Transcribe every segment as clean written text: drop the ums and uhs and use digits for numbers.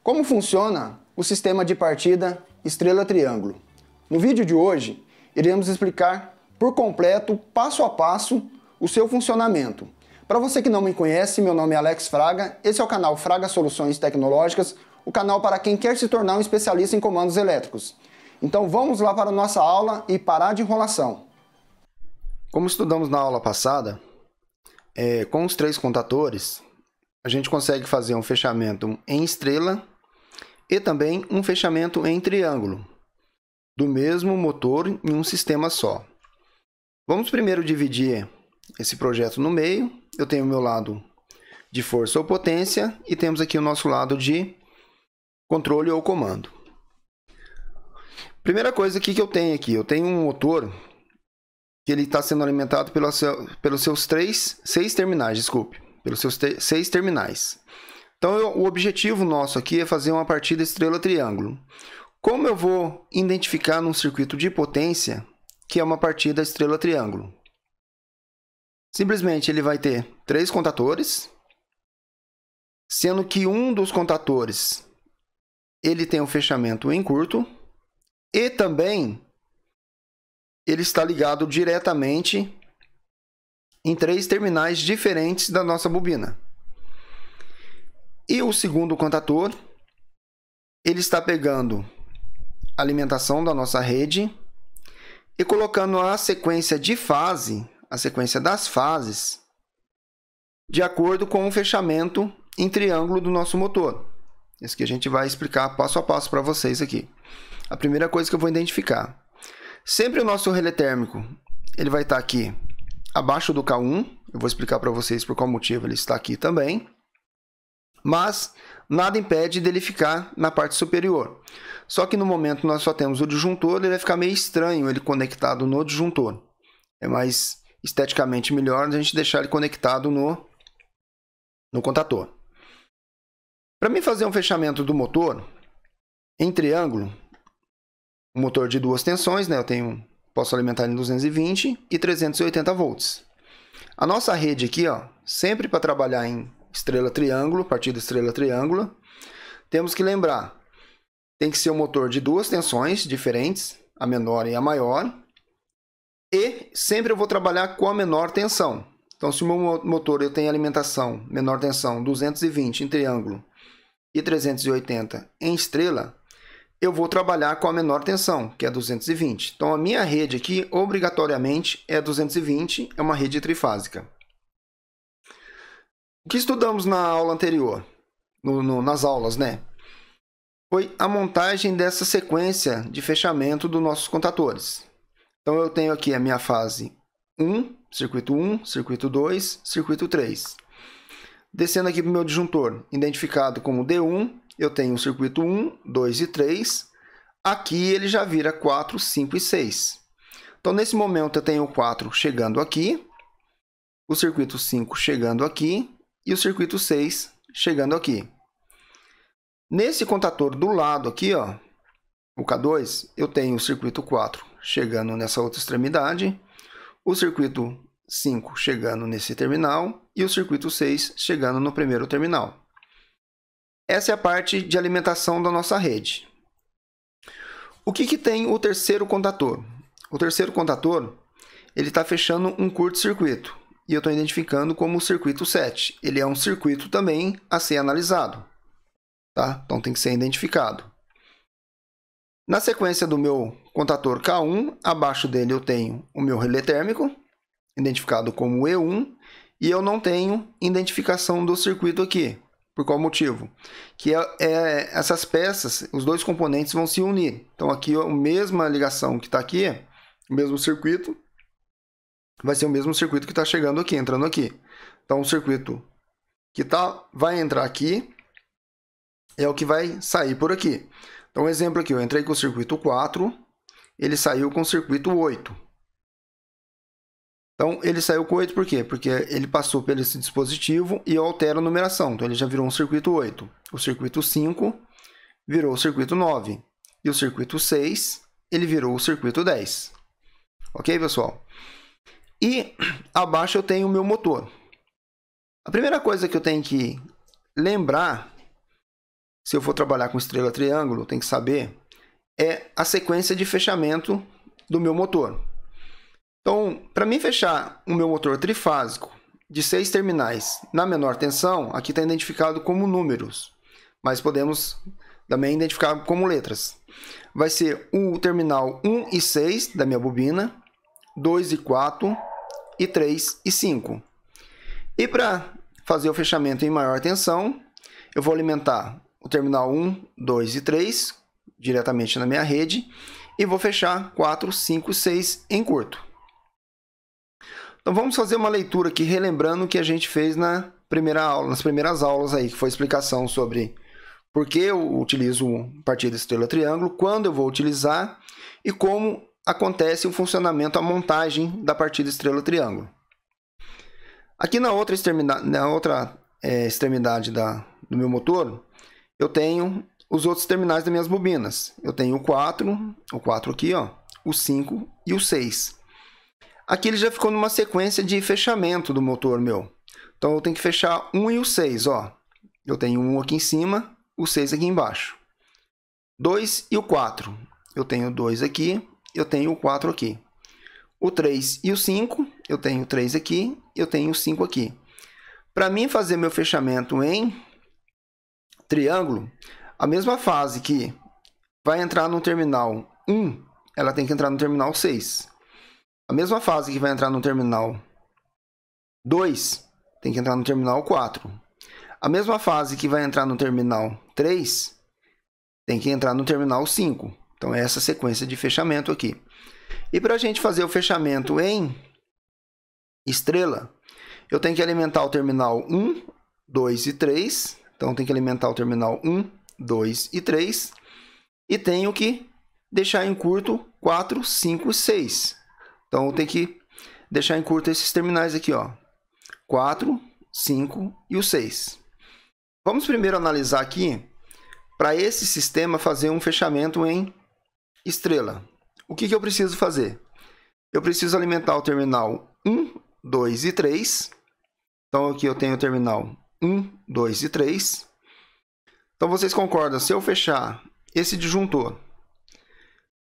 Como funciona o sistema de partida estrela-triângulo? No vídeo de hoje, iremos explicar por completo, passo a passo, o seu funcionamento. Para você que não me conhece, meu nome é Alex Fraga, esse é o canal Fraga Soluções Tecnológicas, o canal para quem quer se tornar um especialista em comandos elétricos. Então vamos lá para a nossa aula e parar de enrolação. Como estudamos na aula passada, com os três contadores, a gente consegue fazer um fechamento em estrela e também um fechamento em triângulo, do mesmo motor em um sistema só. Vamos primeiro dividir esse projeto no meio. Eu tenho o meu lado de força ou potência e temos aqui o nosso lado de controle ou comando. Primeira coisa que eu tenho aqui, eu tenho um motor que ele está sendo alimentado pelos seus seis terminais. Então, o objetivo nosso aqui é fazer uma partida estrela-triângulo. Como eu vou identificar num circuito de potência que é uma partida estrela-triângulo? Simplesmente ele vai ter três contadores, sendo que um dos contadores ele tem um fechamento em curto e também ele está ligado diretamente em três terminais diferentes da nossa bobina. E o segundo contador, ele está pegando a alimentação da nossa rede e colocando a sequência de fase, a sequência das fases, de acordo com o fechamento em triângulo do nosso motor. Isso que a gente vai explicar passo a passo para vocês aqui. A primeira coisa que eu vou identificar. Sempre o nosso relé térmico, ele vai estar aqui abaixo do K1. Eu vou explicar para vocês por qual motivo ele está aqui também. Mas nada impede dele ficar na parte superior. Só que no momento nós só temos o disjuntor, ele vai ficar meio estranho ele conectado no disjuntor. É mais esteticamente melhor a gente deixar ele conectado no contador. Para mim fazer um fechamento do motor em triângulo, um motor de duas tensões, né? Posso alimentar em 220 e 380 volts. A nossa rede aqui, sempre para trabalhar em estrela-triângulo, partida estrela-triângulo, temos que lembrar, tem que ser um motor de duas tensões diferentes, a menor e a maior, e sempre eu vou trabalhar com a menor tensão. Então, se o meu motor eu tenho alimentação, menor tensão, 220 em triângulo e 380 em estrela, eu vou trabalhar com a menor tensão, que é 220. Então, a minha rede aqui, obrigatoriamente, é 220, é uma rede trifásica. O que estudamos na aula anterior, nas aulas, né? Foi a montagem dessa sequência de fechamento dos nossos contadores. Então, eu tenho aqui a minha fase 1, circuito 2, circuito 3. Descendo aqui para o meu disjuntor, identificado como D1, eu tenho o circuito 1, 2 e 3. Aqui ele já vira 4, 5 e 6. Então, nesse momento, eu tenho o 4 chegando aqui, o circuito 5 chegando aqui e o circuito 6 chegando aqui. Nesse contador do lado aqui, o K2, eu tenho o circuito 4 chegando nessa outra extremidade, o circuito 5 chegando nesse terminal e o circuito 6 chegando no primeiro terminal. Essa é a parte de alimentação da nossa rede. O que tem o terceiro contador? O terceiro contador ele está fechando um curto-circuito e eu estou identificando como o circuito 7. Ele é um circuito também a ser analisado. Tá? Então tem que ser identificado. Na sequência do meu contador K1, abaixo dele eu tenho o meu relé térmico, identificado como E1, e eu não tenho identificação do circuito aqui. Por qual motivo? Que essas peças, os dois componentes vão se unir. Então aqui a mesma ligação que está aqui, o mesmo circuito, vai ser o mesmo circuito que está chegando aqui, entrando aqui. Então o circuito que vai entrar aqui é o que vai sair por aqui. Então, um exemplo aqui, eu entrei com o circuito 4, ele saiu com o circuito 8. Então, ele saiu com 8 por quê? Porque ele passou por esse dispositivo e eu altero a numeração. Então, ele já virou um circuito 8. O circuito 5 virou o circuito 9. E o circuito 6, ele virou o circuito 10. Ok, pessoal? E abaixo eu tenho o meu motor. A primeira coisa que eu tenho que lembrar se eu for trabalhar com estrela triângulo, tem que saber, é a sequência de fechamento do meu motor. Então, para mim fechar o meu motor trifásico de 6 terminais na menor tensão, aqui está identificado como números, mas podemos também identificar como letras. Vai ser o terminal 1 e 6 da minha bobina, 2 e 4 e 3 e 5. E para fazer o fechamento em maior tensão, eu vou alimentar o terminal 1, 2 e 3 diretamente na minha rede e vou fechar 4, 5 e 6 em curto. Então vamos fazer uma leitura aqui, relembrando o que a gente fez na primeira aula, nas primeiras aulas aí, que foi a explicação sobre por que eu utilizo partida estrela triângulo, quando eu vou utilizar e como acontece o funcionamento, a montagem da partida estrela triângulo. Aqui na outra extremidade do meu motor, eu tenho os outros terminais das minhas bobinas. Eu tenho o 4 aqui, ó, o 5 e o 6. Aqui ele já ficou numa sequência de fechamento do motor meu. Então eu tenho que fechar 1 e o 6, ó. Eu tenho 1 aqui em cima, o 6 aqui embaixo. 2 e o 4. Eu tenho 2 aqui, eu tenho o 4 aqui. O 3 e o 5, eu tenho o 3 aqui, eu tenho o 5 aqui. Para mim fazer meu fechamento em triângulo, a mesma fase que vai entrar no terminal 1, ela tem que entrar no terminal 6. A mesma fase que vai entrar no terminal 2, tem que entrar no terminal 4. A mesma fase que vai entrar no terminal 3, tem que entrar no terminal 5. Então, é essa sequência de fechamento aqui. E para a gente fazer o fechamento em estrela, eu tenho que alimentar o terminal 1, 2 e 3. Então, tem que alimentar o terminal 1, 2 e 3. E tenho que deixar em curto 4, 5 e 6. Então, eu tenho que deixar em curto esses terminais aqui, ó. 4, 5 e o 6. Vamos primeiro analisar aqui, para esse sistema, fazer um fechamento em estrela. O que eu preciso fazer? Eu preciso alimentar o terminal 1, 2 e 3. Então, aqui eu tenho o terminal 1, 2 e 3. Então, vocês concordam? Se eu fechar esse disjuntor,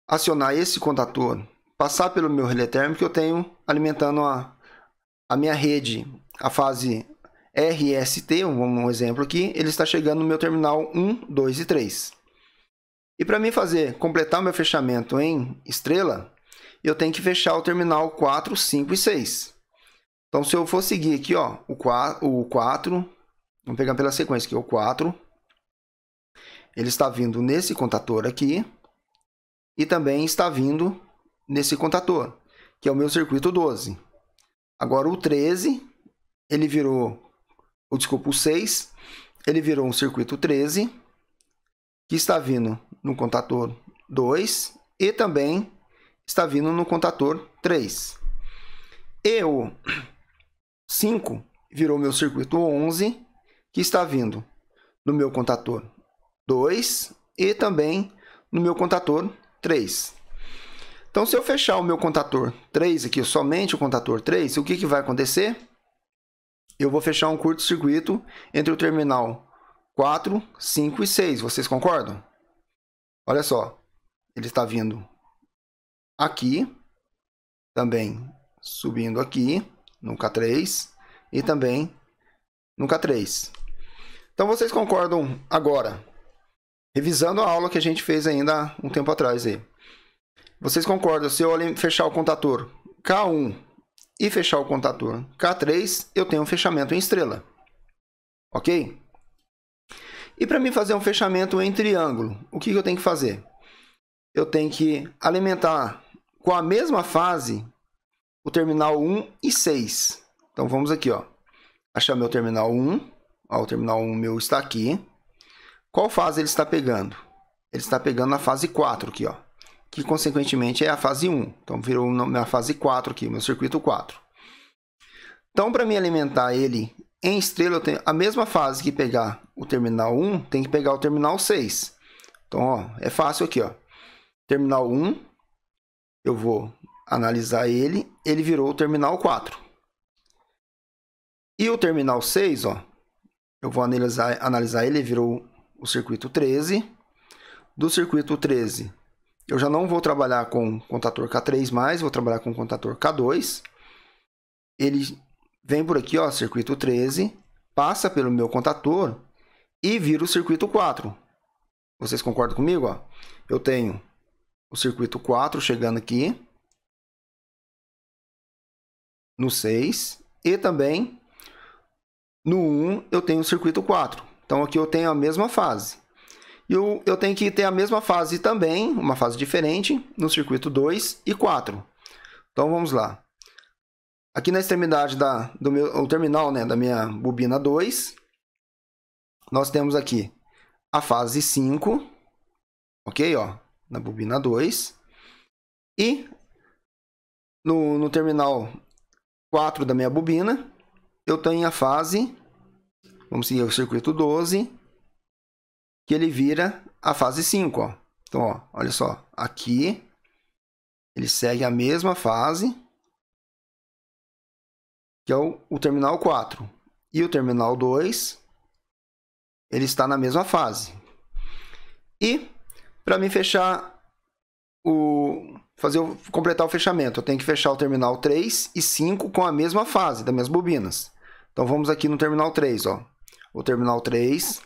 acionar esse contator, passar pelo meu relé térmico, eu tenho alimentando a minha rede, a fase RST, um exemplo aqui, ele está chegando no meu terminal 1, 2 e 3. E para mim completar o meu fechamento em estrela, eu tenho que fechar o terminal 4, 5 e 6. Então, se eu for seguir aqui, ó, o 4, vamos pegar pela sequência aqui, o 4, ele está vindo nesse contator aqui e também está vindo nesse contator, que é o meu circuito 12. Agora o 13, ele virou, o 6, ele virou um circuito 13, que está vindo no contator 2 e também está vindo no contator 3. E o 5 virou meu circuito 11, que está vindo no meu contator 2 e também no meu contator 3. Então, se eu fechar o meu contator 3 aqui, somente o contator 3, o que vai acontecer? Eu vou fechar um curto-circuito entre o terminal 4, 5 e 6. Vocês concordam? Olha só, ele está vindo aqui, também subindo aqui, no K3, e também no K3. Então, vocês concordam agora, revisando a aula que a gente fez ainda há um tempo atrás aí. Vocês concordam, se eu fechar o contator K1 e fechar o contator K3, eu tenho um fechamento em estrela. Ok? E para mim fazer um fechamento em triângulo, o que eu tenho que fazer? Eu tenho que alimentar com a mesma fase o terminal 1 e 6. Então vamos aqui, ó, achar meu terminal 1. Ó, o terminal 1 meu está aqui. Qual fase ele está pegando? Ele está pegando a fase 4 aqui, ó, que consequentemente é a fase 1. Então virou minha fase 4 aqui, meu circuito 4. Então, para me alimentar ele em estrela, eu tenho a mesma fase que pegar o terminal 1, tem que pegar o terminal 6. Então, ó, é fácil aqui, ó. Terminal 1, eu vou analisar ele virou o terminal 4. E o terminal 6, ó, eu vou analisar ele virou o circuito 13. Do circuito 13, eu já não vou trabalhar com contador K3 mais, vou trabalhar com contador K2. Ele vem por aqui, ó, circuito 13, passa pelo meu contador e vira o circuito 4. Vocês concordam comigo? Ó? Eu tenho o circuito 4 chegando aqui no 6 e também no 1 eu tenho o circuito 4. Então aqui eu tenho a mesma fase. E eu tenho que ter a mesma fase também, uma fase diferente, no circuito 2 e 4. Então vamos lá. Aqui na extremidade do terminal, né, da minha bobina 2, nós temos aqui a fase 5, ok? Ó, na bobina 2. E no terminal 4 da minha bobina, eu tenho a fase, vamos seguir o circuito 12, que ele vira a fase 5. Ó. Então, ó, olha só, aqui ele segue a mesma fase, que é o terminal 4. E o terminal 2, ele está na mesma fase. E para mim fechar completar o fechamento, eu tenho que fechar o terminal 3 e 5 com a mesma fase das minhas bobinas. Então vamos aqui no terminal 3, ó. O terminal 3,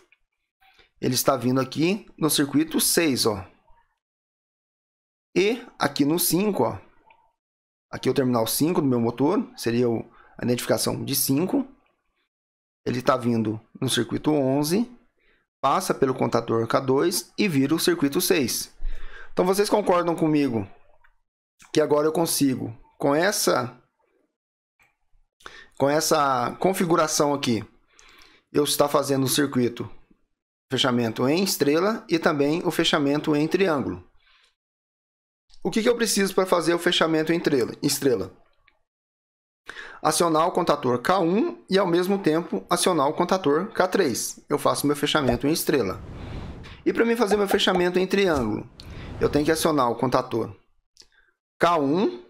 ele está vindo aqui no circuito 6, ó. E aqui no 5, ó. Aqui é o terminal 5 do meu motor, seria a identificação de 5. Ele está vindo no circuito 11, passa pelo contador K2 e vira o circuito 6. Então vocês concordam comigo que agora eu consigo, com essa configuração aqui, eu estar fazendo o circuito fechamento em estrela e também o fechamento em triângulo. O que eu preciso para fazer o fechamento em estrela? Acionar o contador K1 e ao mesmo tempo acionar o contador K3. Eu faço meu fechamento em estrela. E para mim fazer meu fechamento em triângulo, eu tenho que acionar o contador K1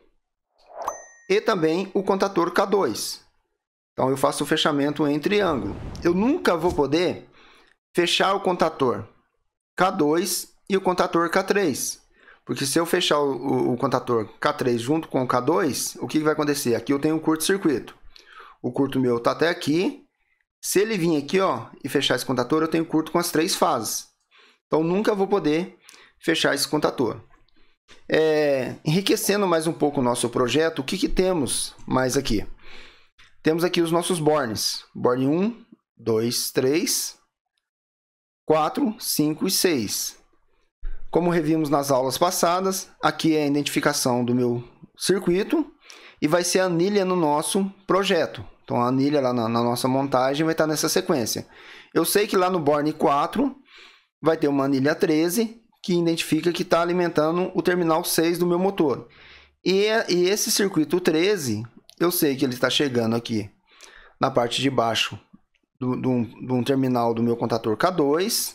e também o contador K2. Então eu faço o fechamento em triângulo. Eu nunca vou poder fechar o contador K2 e o contador K3. Porque se eu fechar o contador K3 junto com o K2, o que vai acontecer? Aqui eu tenho um curto-circuito. O curto meu está até aqui. Se ele vir aqui, ó, e fechar esse contador, eu tenho curto com as 3 fases. Então nunca vou poder fechar esse contador. Enriquecendo mais um pouco o nosso projeto, o que temos mais aqui? Temos aqui os nossos bornes. Borne 1, 2, 3, 4, 5 e 6. Como revimos nas aulas passadas, aqui é a identificação do meu circuito e vai ser a anilha no nosso projeto. Então a anilha lá na nossa montagem vai estar nessa sequência. Eu sei que lá no borne 4 vai ter uma anilha 13 que identifica que está alimentando o terminal 6 do meu motor. E esse circuito 13, eu sei que ele está chegando aqui na parte de baixo de um terminal do meu contador K2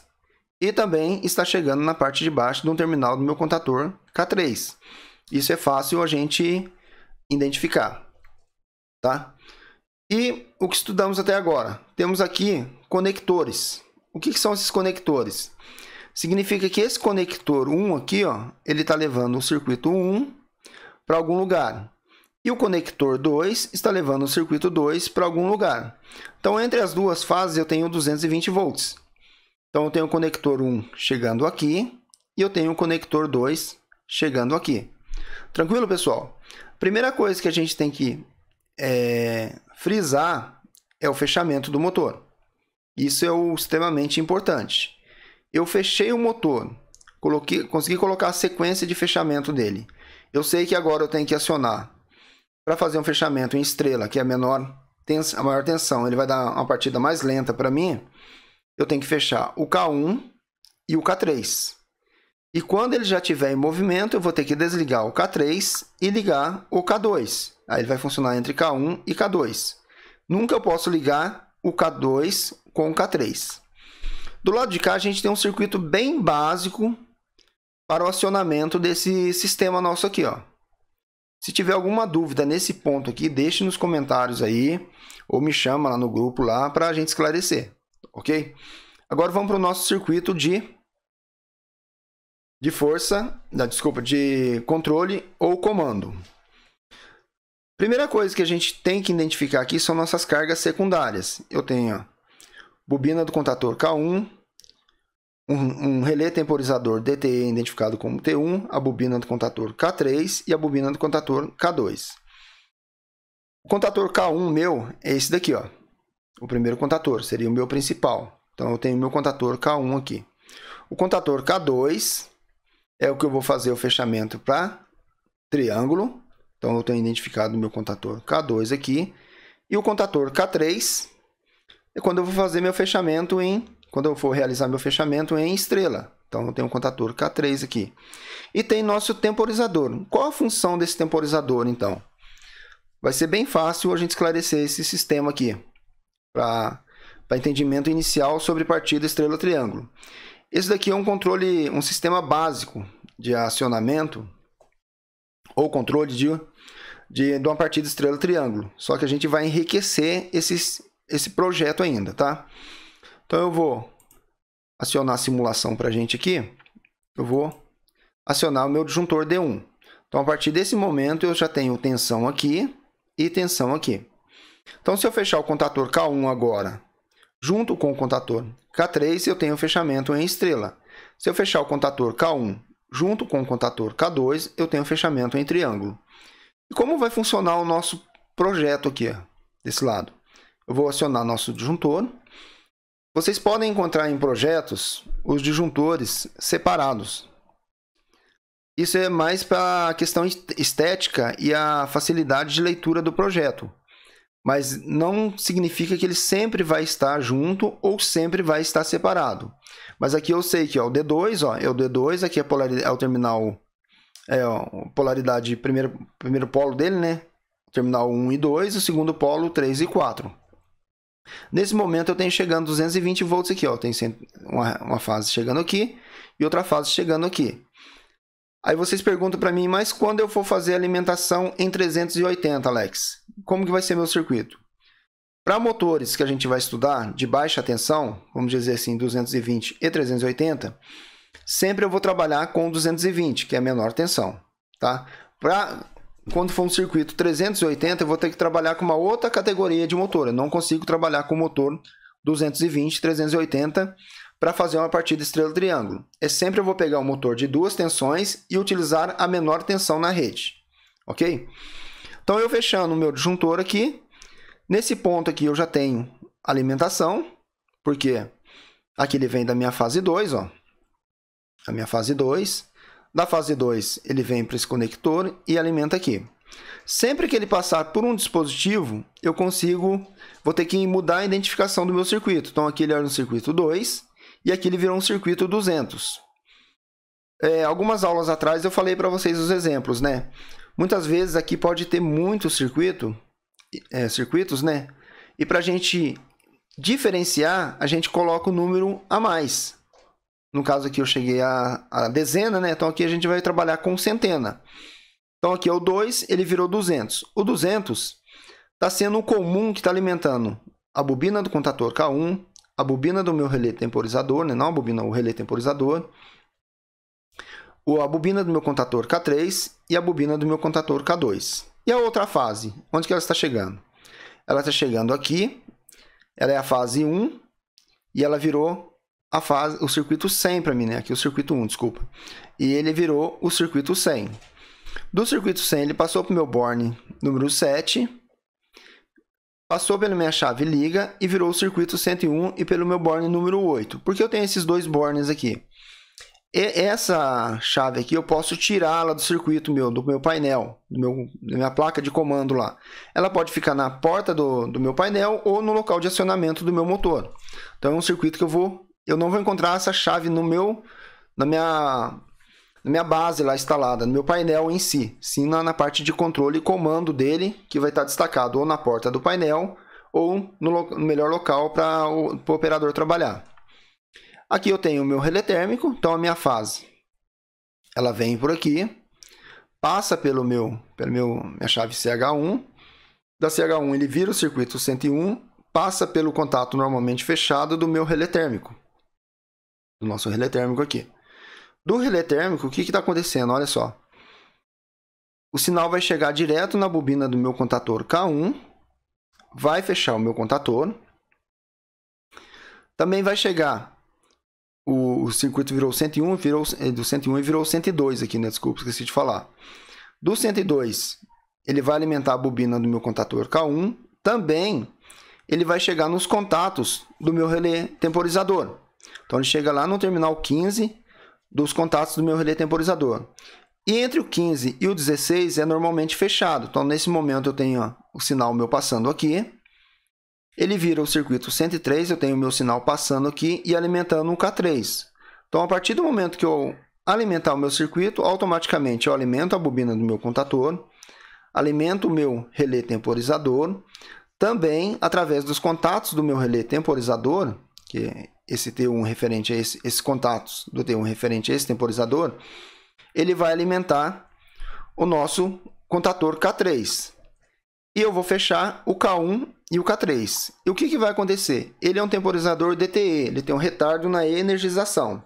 e também está chegando na parte de baixo de um terminal do meu contador K3. Isso é fácil a gente identificar, tá? E o que estudamos até agora? Temos aqui conectores. O que são esses conectores? Significa que esse conector 1 aqui, ó, ele está levando o circuito 1 para algum lugar. E o conector 2 está levando o circuito 2 para algum lugar. Então, entre as duas fases, eu tenho 220 volts. Então, eu tenho o conector 1 chegando aqui e eu tenho o conector 2 chegando aqui. Tranquilo, pessoal? Primeira coisa que a gente tem que frisar é o fechamento do motor. Isso é extremamente importante. Eu fechei o motor, consegui colocar a sequência de fechamento dele. Eu sei que agora eu tenho que acionar para fazer um fechamento em estrela, que é a maior tensão, ele vai dar uma partida mais lenta para mim. Eu tenho que fechar o K1 e o K3. E quando ele já estiver em movimento, eu vou ter que desligar o K3 e ligar o K2. Aí ele vai funcionar entre K1 e K2. Nunca eu posso ligar o K2 com o K3. Do lado de cá, a gente tem um circuito bem básico para o acionamento desse sistema nosso aqui, ó. Se tiver alguma dúvida nesse ponto aqui, deixe nos comentários aí, ou me chama lá no grupo lá para a gente esclarecer, ok? Agora vamos para o nosso circuito de força, de controle ou comando. Primeira coisa que a gente tem que identificar aqui são nossas cargas secundárias. Eu tenho bobina do contator K1, um relé temporizador DTE identificado como T1, a bobina do contator K3 e a bobina do contator K2. O contator K1 meu é esse daqui, ó. O primeiro contator seria o meu principal. Então eu tenho o meu contator K1 aqui. O contator K2 é o que eu vou fazer o fechamento para triângulo. Então eu tenho identificado o meu contator K2 aqui. E o contator K3 é quando eu vou fazer meu fechamento quando eu for realizar meu fechamento em estrela. Então eu tenho o contator K3 aqui. E tem nosso temporizador. Qual a função desse temporizador, então? Vai ser bem fácil a gente esclarecer esse sistema aqui, para entendimento inicial sobre partida estrela-triângulo. Esse daqui é um sistema básico de acionamento ou controle de uma partida estrela-triângulo. Só que a gente vai enriquecer esse projeto ainda, tá? Então eu vou acionar a simulação para a gente aqui. Eu vou acionar o meu disjuntor D1. Então a partir desse momento eu já tenho tensão aqui e tensão aqui. Então se eu fechar o contator K1 agora, junto com o contator K3, eu tenho fechamento em estrela. Se eu fechar o contator K1 junto com o contator K2, eu tenho fechamento em triângulo. E como vai funcionar o nosso projeto aqui, desse lado? Eu vou acionar nosso disjuntor. Vocês podem encontrar em projetos os disjuntores separados. Isso é mais para a questão estética e a facilidade de leitura do projeto. Mas não significa que ele sempre vai estar junto ou sempre vai estar separado. Mas aqui eu sei que ó, o D2 ó, é o D2, aqui é o terminal, polaridade, primeiro polo dele, né? Terminal 1 e 2, o segundo polo 3 e 4. Nesse momento eu tenho chegando 220 volts aqui, ó. Tem uma fase chegando aqui e outra fase chegando aqui. Aí vocês perguntam para mim, mas quando eu for fazer alimentação em 380, Alex, como que vai ser meu circuito? Para motores que a gente vai estudar de baixa tensão, vamos dizer assim, 220 e 380, sempre eu vou trabalhar com 220, que é a menor tensão, tá? Quando for um circuito 380, eu vou ter que trabalhar com uma outra categoria de motor. Eu não consigo trabalhar com motor 220, 380 para fazer uma partida estrela-triângulo. Sempre eu vou pegar um motor de duas tensões e utilizar a menor tensão na rede. Ok? Então, eu fechando o meu disjuntor aqui. Nesse ponto aqui eu já tenho alimentação, porque aqui ele vem da minha fase 2, ó. A minha fase 2. Da fase 2, ele vem para esse conector e alimenta aqui. Sempre que ele passar por um dispositivo, vou ter que mudar a identificação do meu circuito. Então, aqui ele era um circuito 2 e aqui ele virou um circuito 200. Algumas aulas atrás eu falei para vocês os exemplos, né? Muitas vezes aqui pode ter muitos circuitos, né? E para a gente diferenciar, a gente coloca o número a mais. No caso aqui eu cheguei a dezena, né? Então aqui a gente vai trabalhar com centena. Então aqui é o 2, ele virou 200. O 200 está sendo o comum que está alimentando a bobina do contator K1, a bobina do meu relé temporizador, né? Não a bobina, o relé temporizador, a bobina do meu contator K3 e a bobina do meu contator K2. E a outra fase, onde que ela está chegando? Ela está chegando aqui, ela é a fase 1 e ela virou o circuito 100 para mim, né? Aqui o circuito 1, desculpa. E ele virou o circuito 100. Do circuito 100 ele passou para o meu borne número 7, passou pela minha chave liga e virou o circuito 101 e pelo meu borne número 8. Por que eu tenho esses dois bornes aqui? Essa chave aqui eu posso tirá-la do circuito do meu painel, da minha placa de comando lá. Ela pode ficar na porta do meu painel ou no local de acionamento do meu motor. Então é um circuito que eu não vou encontrar essa chave na minha base lá instalada, no meu painel em si, sim na parte de controle e comando dele, que vai estar destacado ou na porta do painel ou no melhor local para o operador trabalhar. Aqui eu tenho o meu relé térmico, então a minha fase ela vem por aqui, passa pela minha chave CH1, da CH1 ele vira o circuito 101, passa pelo contato normalmente fechado do meu relé térmico. do nosso relé térmico aqui. Do relé térmico, o que está acontecendo? Olha só. O sinal vai chegar direto na bobina do meu contator K1, vai fechar o meu contator. Também vai chegar, o circuito virou 101, do 101 e virou 102 aqui, né? Desculpa, esqueci de falar. Do 102, ele vai alimentar a bobina do meu contator K1. Também ele vai chegar nos contatos do meu relé temporizador. Então, ele chega lá no terminal 15 dos contatos do meu relé temporizador. E entre o 15 e o 16 é normalmente fechado. Então, nesse momento, eu tenho o sinal meu passando aqui. Ele vira o circuito 103, eu tenho o meu sinal passando aqui e alimentando o K3. Então, a partir do momento que eu alimentar o meu circuito, automaticamente eu alimento a bobina do meu contator, alimento o meu relé temporizador. Também, através dos contatos do meu relé temporizador, que esse T1 referente a esses contatos do T1 referente a esse temporizador, ele vai alimentar o nosso contator K3. E eu vou fechar o K1 e o K3. E o que vai acontecer? Ele é um temporizador DTE, ele tem um retardo na energização.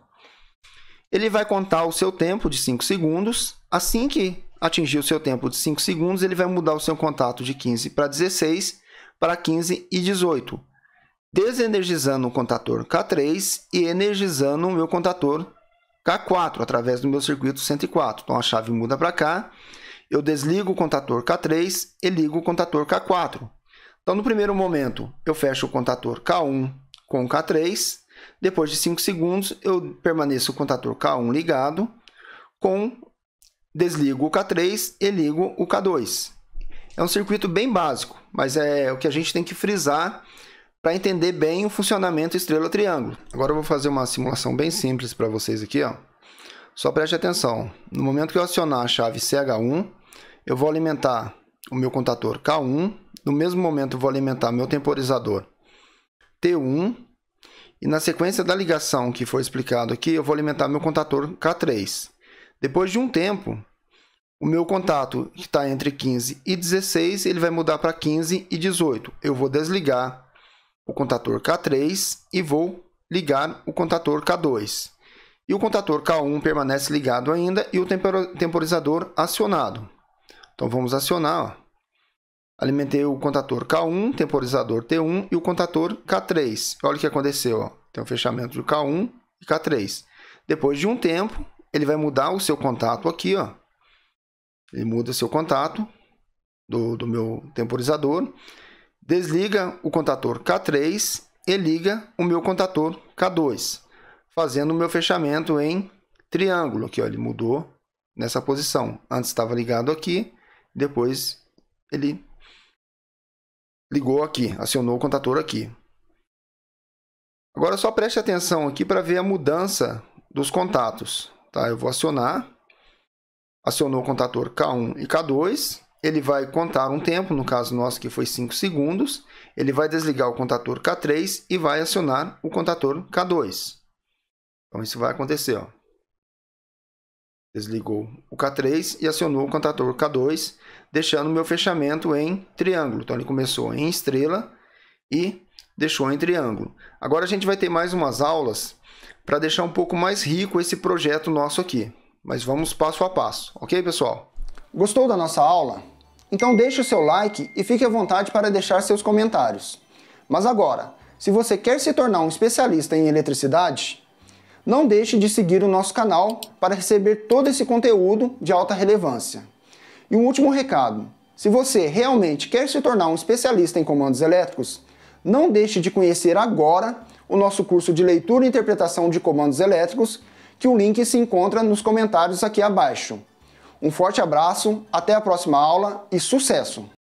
Ele vai contar o seu tempo de 5 segundos. Assim que atingir o seu tempo de 5 segundos, ele vai mudar o seu contato de 15 para 16, para 15 e 18. Desenergizando o contator K3 e energizando o meu contator K4, através do meu circuito 104. Então, a chave muda para cá, eu desligo o contator K3 e ligo o contator K4. Então, no primeiro momento, eu fecho o contator K1 com o K3. Depois de 5 segundos, eu permaneço o contator K1 ligado, desligo o K3 e ligo o K2. É um circuito bem básico, mas é o que a gente tem que frisar para entender bem o funcionamento estrela-triângulo. Agora eu vou fazer uma simulação bem simples para vocês aqui, ó. Só preste atenção. No momento que eu acionar a chave CH1, eu vou alimentar o meu contator K1. No mesmo momento, eu vou alimentar meu temporizador T1. E na sequência da ligação que foi explicado aqui, eu vou alimentar meu contator K3. Depois de um tempo, o meu contato que está entre 15 e 16, ele vai mudar para 15 e 18. Eu vou desligar o contator K3 e vou ligar o contator K2. E o contator K1 permanece ligado ainda e o temporizador acionado. Então, vamos acionar. Ó. Alimentei o contator K1, temporizador T1 e o contator K3. Olha o que aconteceu. Ó. Tem um fechamento de K1 e K3. Depois de um tempo, ele vai mudar o seu contato aqui. Ó. Ele muda o seu contato do meu temporizador. Desliga o contator K3 e liga o meu contator K2, fazendo o meu fechamento em triângulo. Aqui, ó, ele mudou nessa posição. Antes estava ligado aqui, depois ele ligou aqui, acionou o contator aqui. Agora só preste atenção aqui para ver a mudança dos contatos. Tá? Eu vou acionar. Acionou o contator K1 e K2. Ele vai contar um tempo, no caso nosso que foi 5 segundos. Ele vai desligar o contator K3 e vai acionar o contator K2. Então, isso vai acontecer. Ó. Desligou o K3 e acionou o contator K2, deixando o meu fechamento em triângulo. Então, ele começou em estrela e deixou em triângulo. Agora, a gente vai ter mais umas aulas para deixar um pouco mais rico esse projeto nosso aqui. Mas vamos passo a passo. Ok, pessoal? Gostou da nossa aula? Então deixe o seu like e fique à vontade para deixar seus comentários. Mas agora, se você quer se tornar um especialista em eletricidade, não deixe de seguir o nosso canal para receber todo esse conteúdo de alta relevância. E um último recado, se você realmente quer se tornar um especialista em comandos elétricos, não deixe de conhecer agora o nosso curso de leitura e interpretação de comandos elétricos, que o link se encontra nos comentários aqui abaixo. Um forte abraço, até a próxima aula e sucesso!